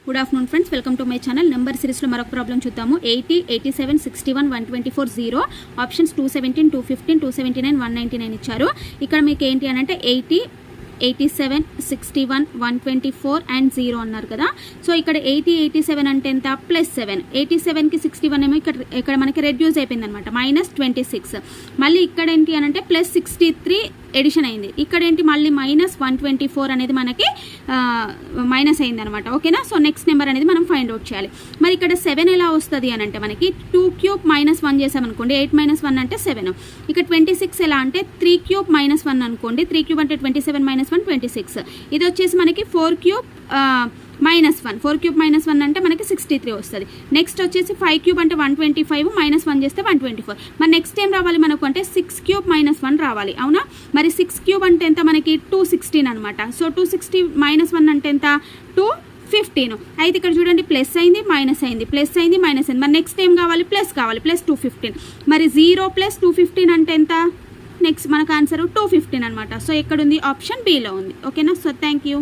Good afternoon friends, welcome to my channel. Number సిరీస్లో మరొక problem చూద్దాము. 80, 87, 61, 124, 0 ఆప్షన్స్ 217, 215, 279, 199 ఇచ్చారు. ఇక్కడ మీకు ఏంటి అని అంటే 80, 87, 61, 124 అండ్ 0 అన్నారు కదా. సో ఇక్కడ 80, 87 అంటే ఎంత? +7. 87కి 61 ఏమో ఇక్కడ మనకి రెడ్యూస్ అయిపోయింది అనమాట, -26. మళ్ళీ ఇక్కడ ఏంటి అని అంటే +63 ఎడిషన్ అయింది. ఇక్కడ ఏంటి మళ్ళీ -124 అనేది మనకి మైనస్ అయింది అనమాట. ఓకేనా. సో నెక్స్ట్ నెంబర్ అనేది మనం ఫైండ్ అవుట్ చేయాలి. మరి ఇక్కడ 7 ఎలా వస్తుంది అని అంటే మనకి 2³ -1 చేసామనుకోండి, 8 - 1 అంటే 7. ఇక్కడ 26 ఎలా అంటే 3³ -1 అనుకోండి, 3³ అంటే 27 - 1 26. ఇది వచ్చేసి మనకి 4³ -1, 4³ -1 అంటే మనకి 63 వస్తుంది. నెక్స్ట్ వచ్చేసి 5³ అంటే 125, -1 చేస్తే 124. మరి నెక్స్ట్ ఏం రావాలి మనకు అంటే 6³ -1 రావాలి. అవునా. మరి 6³ అంటే ఎంత మనకి 216 అనమాట. సో 260 -1 అంటే ఎంత? 215. అయితే ఇక్కడ చూడండి, ప్లస్ అయింది, మైనస్ అయింది, ప్లస్ అయింది, మైనస్ అయింది. మరి నెక్స్ట్ ఏం కావాలి? ప్లస్ కావాలి, +215. మరి 0 + 215 అంటే ఎంత? నెక్స్ట్ మనకు ఆన్సర్ 215 అనమాట. సో ఎక్కడుంది? ఆప్షన్ బిలో ఉంది. ఓకేనా. So thank you.